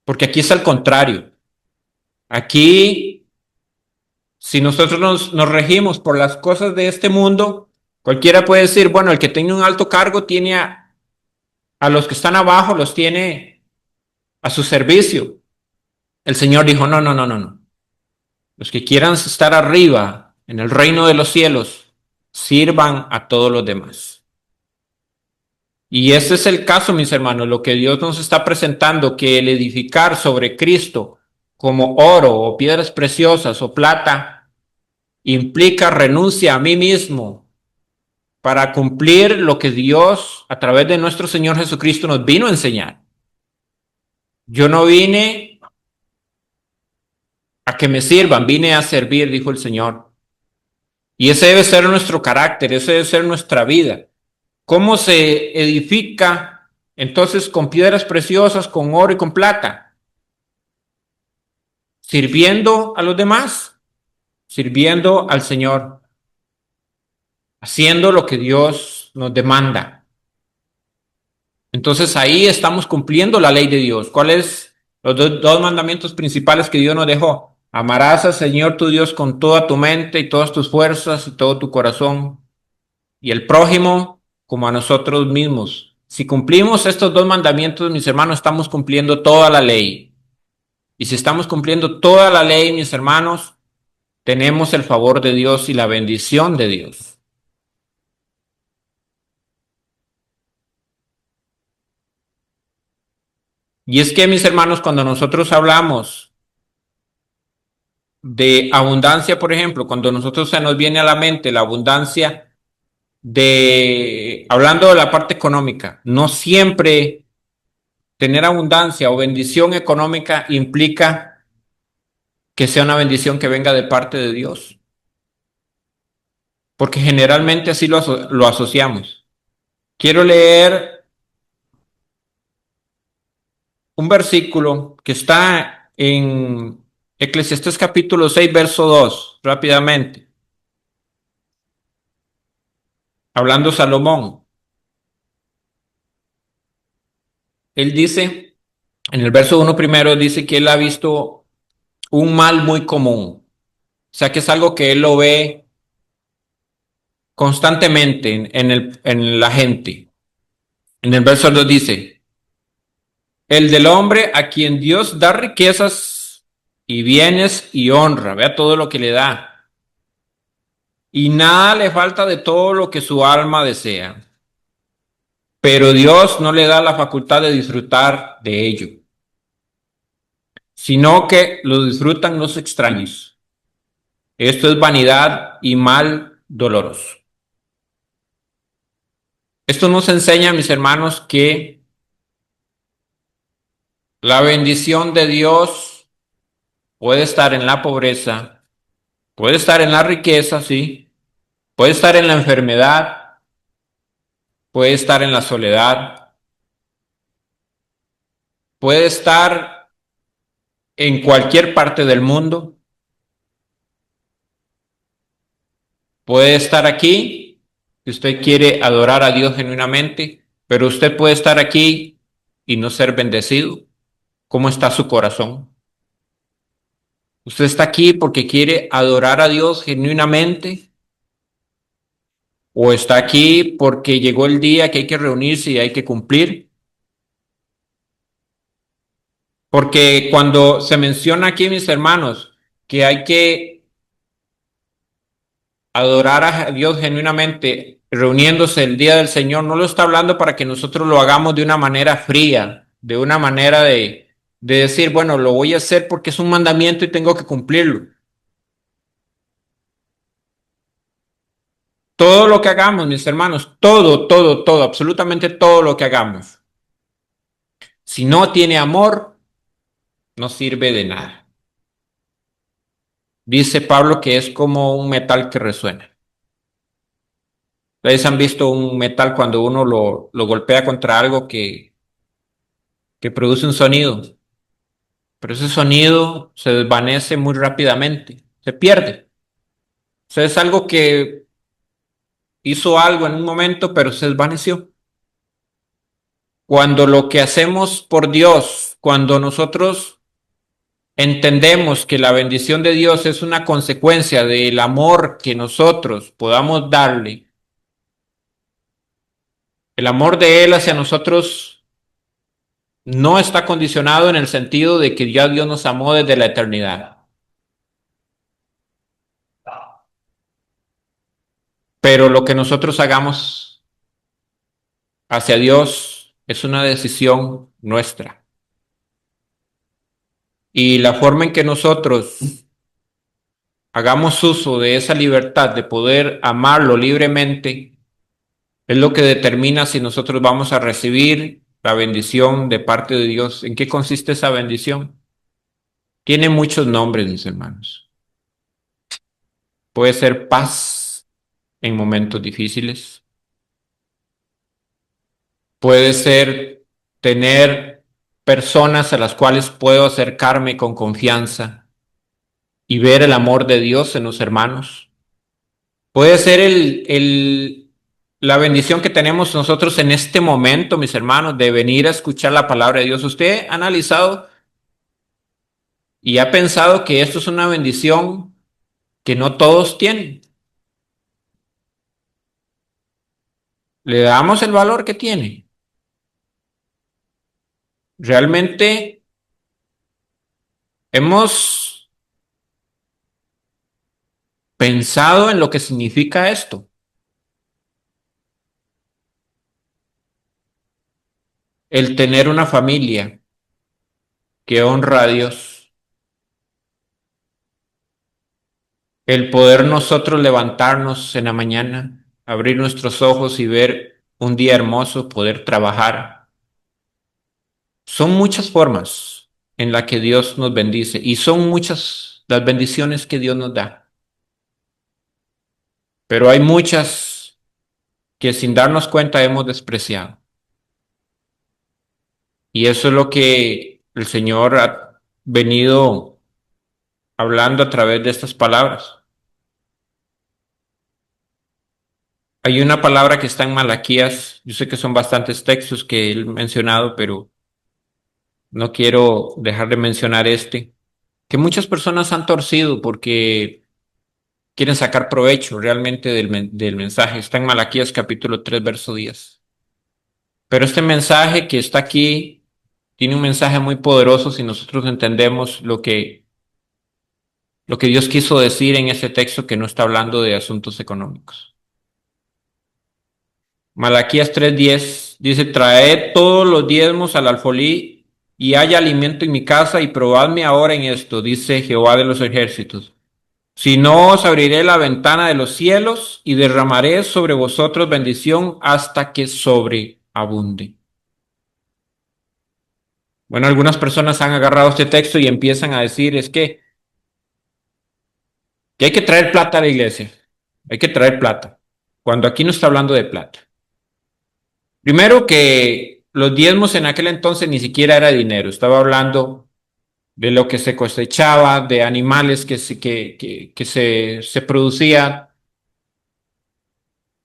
Porque aquí es al contrario. Aquí, si nosotros nos regimos por las cosas de este mundo, cualquiera puede decir, bueno, el que tiene un alto cargo tiene a los que están abajo, los tiene a su servicio. El Señor dijo, no, no, no, no, no. Los que quieran estar arriba en el reino de los cielos, sirvan a todos los demás. Y ese es el caso, mis hermanos, lo que Dios nos está presentando, que el edificar sobre Cristo como oro o piedras preciosas o plata implica renuncia a mí mismo para cumplir lo que Dios a través de nuestro Señor Jesucristo nos vino a enseñar. Yo no vine a que me sirvan, vine a servir, dijo el Señor. Y ese debe ser nuestro carácter, ese debe ser nuestra vida. ¿Cómo se edifica entonces con piedras preciosas, con oro y con plata? Sirviendo a los demás, sirviendo al Señor, haciendo lo que Dios nos demanda. Entonces ahí estamos cumpliendo la ley de Dios. ¿Cuáles los dos mandamientos principales que Dios nos dejó? Amarás al Señor tu Dios con toda tu mente y todas tus fuerzas y todo tu corazón, y el prójimo como a nosotros mismos. Si cumplimos estos dos mandamientos, mis hermanos, estamos cumpliendo toda la ley. Y si estamos cumpliendo toda la ley, mis hermanos, tenemos el favor de Dios y la bendición de Dios. Y es que, mis hermanos, cuando nosotros hablamos de abundancia, por ejemplo, cuando nosotros se nos viene a la mente la abundancia hablando de la parte económica, no siempre tener abundancia o bendición económica implica que sea una bendición que venga de parte de Dios, porque generalmente así lo asociamos. Quiero leer un versículo que está en Eclesiastés capítulo 6, verso 2, rápidamente, hablando Salomón. Él dice, en el verso 1 primero, dice que él ha visto un mal muy común, o sea que es algo que él lo ve constantemente en la gente. En el verso 2 dice, el del hombre a quien Dios da riquezas y bienes y honra, vea todo lo que le da. Y nada le falta de todo lo que su alma desea. Pero Dios no le da la facultad de disfrutar de ello. sino que lo disfrutan los extraños. Esto es vanidad y mal doloroso. Esto nos enseña, mis hermanos, que la bendición de Dios puede estar en la pobreza, puede estar en la riqueza, sí, puede estar en la enfermedad, puede estar en la soledad, puede estar en cualquier parte del mundo, puede estar aquí si usted quiere adorar a Dios genuinamente, pero usted puede estar aquí y no ser bendecido. ¿Cómo está su corazón? ¿Usted está aquí porque quiere adorar a Dios genuinamente? ¿O está aquí porque llegó el día que hay que reunirse y hay que cumplir? Porque cuando se menciona aquí, mis hermanos, que hay que adorar a Dios genuinamente reuniéndose el día del Señor, no lo está hablando para que nosotros lo hagamos de una manera fría, de una manera de decir, bueno, lo voy a hacer porque es un mandamiento y tengo que cumplirlo. Todo lo que hagamos, mis hermanos, todo, absolutamente todo lo que hagamos, si no tiene amor, no sirve de nada. Dice Pablo que es como un metal que resuena. Ustedes han visto un metal cuando uno lo golpea contra algo que produce un sonido, pero ese sonido se desvanece muy rápidamente, se pierde. O sea, es algo que hizo algo en un momento, pero se desvaneció. Cuando lo que hacemos por Dios, cuando nosotros entendemos que la bendición de Dios es una consecuencia del amor que nosotros podamos darle, el amor de Él hacia nosotros no está condicionado en el sentido de que ya Dios nos amó desde la eternidad. Pero lo que nosotros hagamos hacia Dios es una decisión nuestra. Y la forma en que nosotros hagamos uso de esa libertad de poder amarlo libremente es lo que determina si nosotros vamos a recibir la bendición de parte de Dios. ¿En qué consiste esa bendición? Tiene muchos nombres, mis hermanos. Puede ser paz en momentos difíciles. Puede ser tener personas a las cuales puedo acercarme con confianza y ver el amor de Dios en los hermanos. Puede ser la bendición que tenemos nosotros en este momento, mis hermanos, de venir a escuchar la palabra de Dios. ¿Usted ha analizado y ha pensado que esto es una bendición que no todos tienen? ¿Le damos el valor que tiene? Realmente hemos pensado en lo que significa esto. El tener una familia que honra a Dios, el poder nosotros levantarnos en la mañana, abrir nuestros ojos y ver un día hermoso, poder trabajar. Son muchas formas en las que Dios nos bendice y son muchas las bendiciones que Dios nos da, pero hay muchas que sin darnos cuenta hemos despreciado. Y eso es lo que el Señor ha venido hablando a través de estas palabras. Hay una palabra que está en Malaquías, yo sé que son bastantes textos que él ha mencionado, pero no quiero dejar de mencionar este, que muchas personas han torcido porque quieren sacar provecho realmente del mensaje. Está en Malaquías capítulo 3 verso 10. Pero este mensaje que está aquí tiene un mensaje muy poderoso si nosotros entendemos lo que Dios quiso decir en ese texto que no está hablando de asuntos económicos. Malaquías 3:10 dice, traed todos los diezmos al alfolí y haya alimento en mi casa, y probadme ahora en esto, dice Jehová de los ejércitos. Si no, os abriré la ventana de los cielos y derramaré sobre vosotros bendición hasta que sobreabunde. Bueno, algunas personas han agarrado este texto y empiezan a decir, es que hay que traer plata a la iglesia. Hay que traer plata. Cuando aquí no está hablando de plata. Primero que los diezmos en aquel entonces ni siquiera era dinero. Estaba hablando de lo que se cosechaba, de animales que se producían.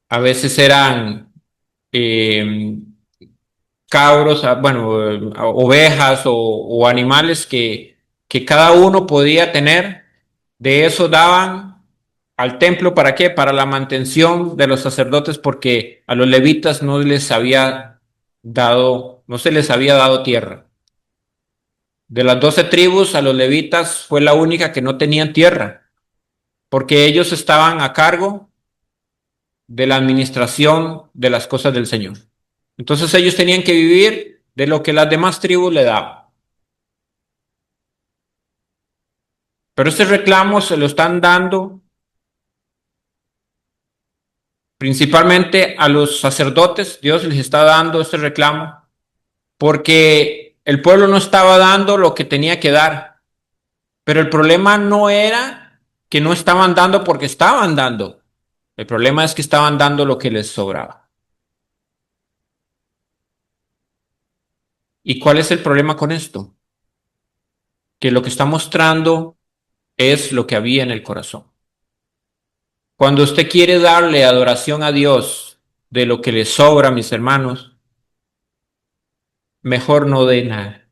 A veces eran eh, cabros, bueno, ovejas o animales que cada uno podía tener. De eso daban al templo, ¿para qué? Para la mantención de los sacerdotes, porque a los levitas no les había dado, no se les había dado tierra. De las 12 tribus, a los levitas fue la única que no tenían tierra, porque ellos estaban a cargo de la administración de las cosas del Señor. Entonces ellos tenían que vivir de lo que las demás tribus le daban. Pero este reclamo se lo están dando principalmente a los sacerdotes. Dios les está dando este reclamo porque el pueblo no estaba dando lo que tenía que dar. Pero el problema no era que no estaban dando porque estaban dando. El problema es que estaban dando lo que les sobraba. ¿Y cuál es el problema con esto? Que lo que está mostrando es lo que había en el corazón. Cuando usted quiere darle adoración a Dios de lo que le sobra, mis hermanos, mejor no dé nada.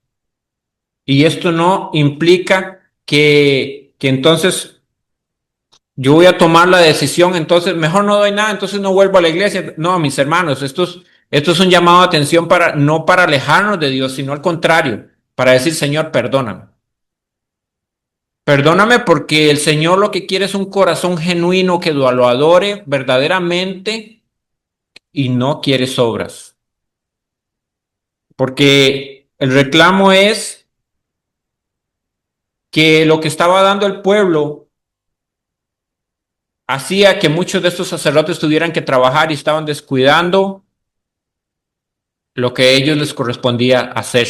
Y esto no implica que entonces yo voy a tomar la decisión, entonces mejor no doy nada, entonces no vuelvo a la iglesia. No, mis hermanos, esto es un llamado de atención para, no para alejarnos de Dios, sino al contrario, para decir, Señor, perdóname. Perdóname porque el Señor lo que quiere es un corazón genuino que lo adore verdaderamente y no quiere obras. Porque el reclamo es que lo que estaba dando el pueblo hacía que muchos de estos sacerdotes tuvieran que trabajar y estaban descuidando lo que a ellos les correspondía hacer.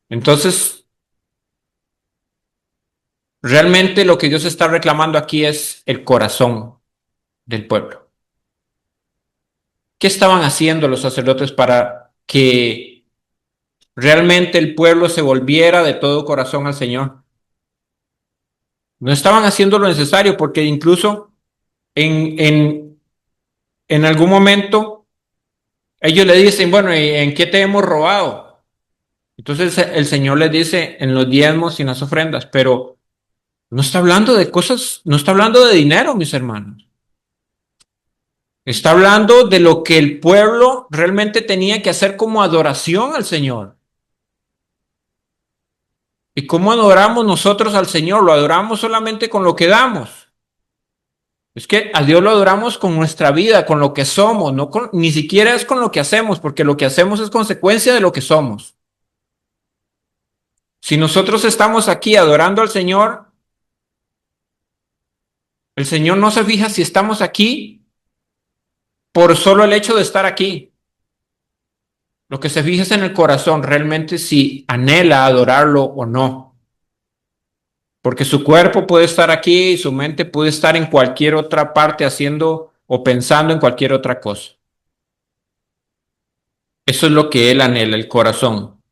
Entonces, realmente lo que Dios está reclamando aquí es el corazón del pueblo. ¿Qué estaban haciendo los sacerdotes para que realmente el pueblo se volviera de todo corazón al Señor? No estaban haciendo lo necesario porque incluso en, en, en algún momento ellos le dicen, bueno, ¿y en qué te hemos robado? Entonces el Señor les dice en los diezmos y en las ofrendas, pero no está hablando de cosas, no está hablando de dinero, mis hermanos. Está hablando de lo que el pueblo realmente tenía que hacer como adoración al Señor. ¿Y cómo adoramos nosotros al Señor? Lo adoramos solamente con lo que damos. Es que a Dios lo adoramos con nuestra vida, con lo que somos, ni siquiera es con lo que hacemos, porque lo que hacemos es consecuencia de lo que somos. Si nosotros estamos aquí adorando al Señor, el Señor no se fija si estamos aquí por solo el hecho de estar aquí. Lo que se fija es en el corazón, realmente si anhela adorarlo o no. Porque su cuerpo puede estar aquí y su mente puede estar en cualquier otra parte haciendo o pensando en cualquier otra cosa. Eso es lo que él anhela, el corazón.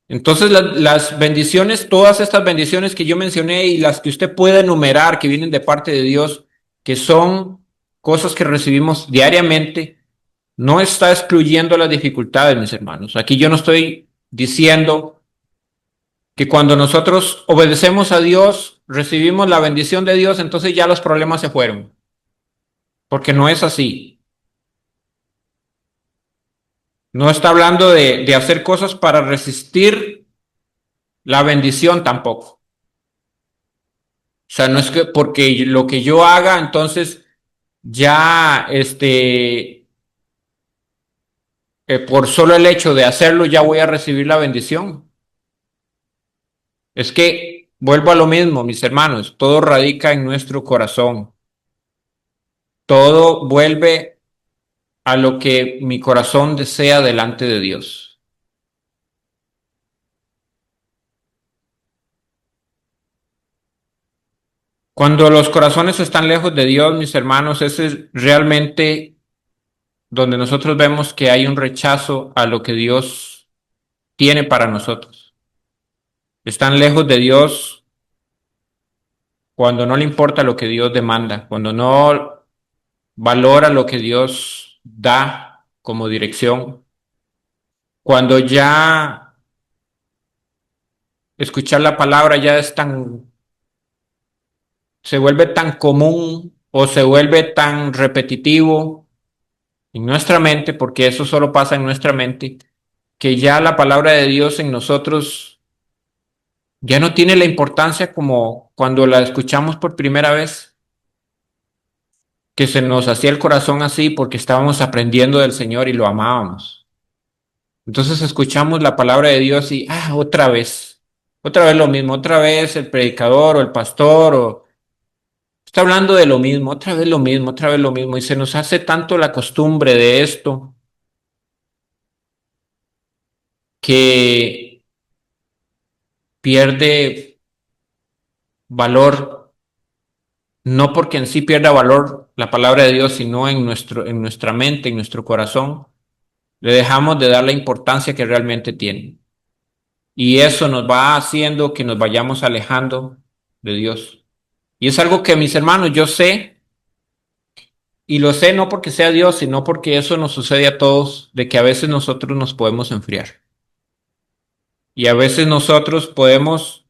Entonces las bendiciones, todas estas bendiciones que yo mencioné y las que usted puede enumerar que vienen de parte de Dios, que son cosas que recibimos diariamente, no está excluyendo las dificultades, mis hermanos. Aquí yo no estoy diciendo que cuando nosotros obedecemos a Dios, recibimos la bendición de Dios, entonces ya los problemas se fueron, porque no es así. No está hablando de hacer cosas para resistir la bendición tampoco. O sea, no es que porque lo que yo haga, entonces ya por solo el hecho de hacerlo ya voy a recibir la bendición. Es que vuelvo a lo mismo, mis hermanos, todo radica en nuestro corazón. Todo vuelve a lo que mi corazón desea delante de Dios. Cuando los corazones están lejos de Dios, mis hermanos, ese es realmente donde nosotros vemos que hay un rechazo a lo que Dios tiene para nosotros. Están lejos de Dios cuando no le importa lo que Dios demanda, cuando no valora lo que Dios da como dirección, cuando ya escuchar la palabra ya es tan, se vuelve tan común o se vuelve tan repetitivo en nuestra mente, porque eso solo pasa en nuestra mente, que ya la palabra de Dios en nosotros ya no tiene la importancia como cuando la escuchamos por primera vez, que se nos hacía el corazón así porque estábamos aprendiendo del Señor y lo amábamos. Entonces escuchamos la palabra de Dios y, otra vez lo mismo, otra vez el predicador o el pastor o está hablando de lo mismo, otra vez lo mismo, otra vez lo mismo y se nos hace tanto la costumbre de esto que pierde valor, no porque en sí pierda valor la palabra de Dios, sino en nuestra mente, en nuestro corazón, le dejamos de dar la importancia que realmente tiene. Y eso nos va haciendo que nos vayamos alejando de Dios. Y es algo que mis hermanos, yo sé, y lo sé no porque sea Dios, sino porque eso nos sucede a todos, de que a veces nosotros nos podemos enfriar. Y a veces nosotros podemos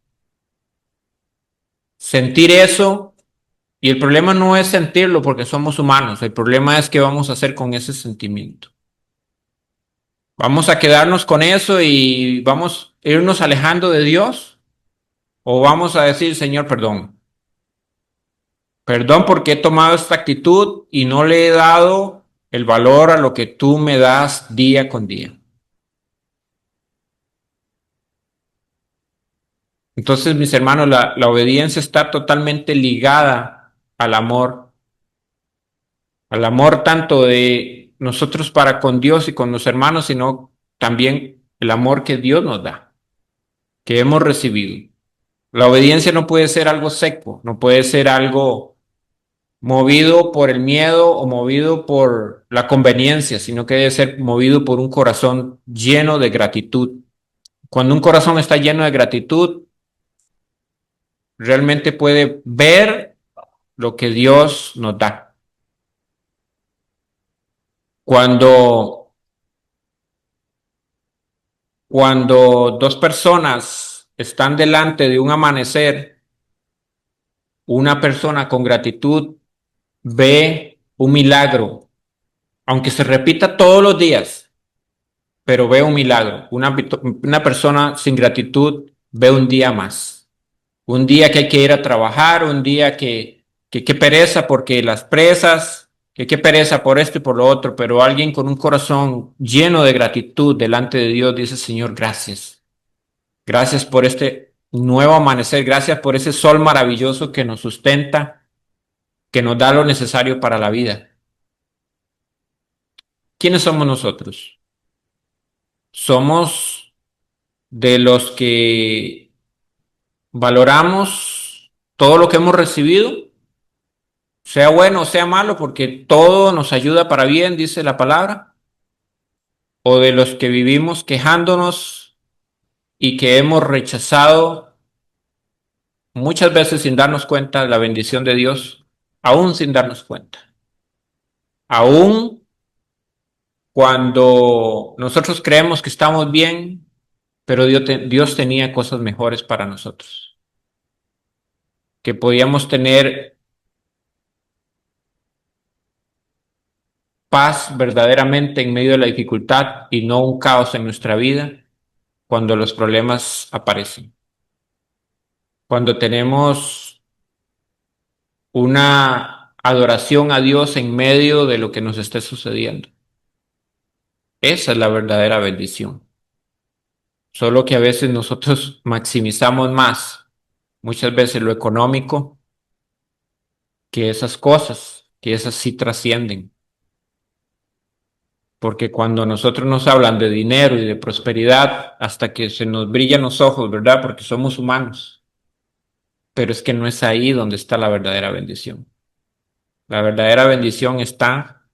sentir eso, y el problema no es sentirlo porque somos humanos, el problema es qué vamos a hacer con ese sentimiento. ¿Vamos a quedarnos con eso y vamos a irnos alejando de Dios? ¿O vamos a decir, Señor, perdón? Perdón porque he tomado esta actitud y no le he dado el valor a lo que tú me das día con día. Entonces, mis hermanos, la obediencia está totalmente ligada al amor tanto de nosotros para con Dios y con los hermanos, sino también el amor que Dios nos da, que hemos recibido. La obediencia no puede ser algo seco, no puede ser algo movido por el miedo o movido por la conveniencia, sino que debe ser movido por un corazón lleno de gratitud. Cuando un corazón está lleno de gratitud, realmente puede ver lo que Dios nos da. Cuando, cuando dos personas están delante de un amanecer, una persona con gratitud ve un milagro, aunque se repita todos los días, pero ve un milagro. Una persona sin gratitud ve un día más. Un día que hay que ir a trabajar, un día que qué pereza porque las presas, que qué pereza por esto y por lo otro, pero alguien con un corazón lleno de gratitud delante de Dios dice, Señor, gracias. Gracias por este nuevo amanecer, gracias por ese sol maravilloso que nos sustenta, que nos da lo necesario para la vida. ¿Quiénes somos nosotros? Somos de los que valoramos todo lo que hemos recibido, sea bueno o sea malo, porque todo nos ayuda para bien, dice la palabra, o de los que vivimos quejándonos y que hemos rechazado muchas veces sin darnos cuenta la bendición de Dios, aún sin darnos cuenta, aún cuando nosotros creemos que estamos bien, pero Dios tenía cosas mejores para nosotros, que podíamos tener paz verdaderamente en medio de la dificultad y no un caos en nuestra vida cuando los problemas aparecen. Cuando tenemos una adoración a Dios en medio de lo que nos esté sucediendo. Esa es la verdadera bendición. Solo que a veces nosotros maximizamos más, muchas veces lo económico, que esas cosas, que esas sí trascienden. Porque cuando nosotros nos hablan de dinero y de prosperidad, hasta que se nos brillan los ojos, ¿verdad? Porque somos humanos. Pero es que no es ahí donde está la verdadera bendición. La verdadera bendición está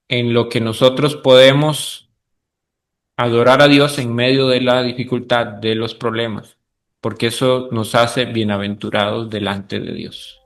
en lo que nosotros podemos adorar a Dios en medio de la dificultad, de los problemas, porque eso nos hace bienaventurados delante de Dios.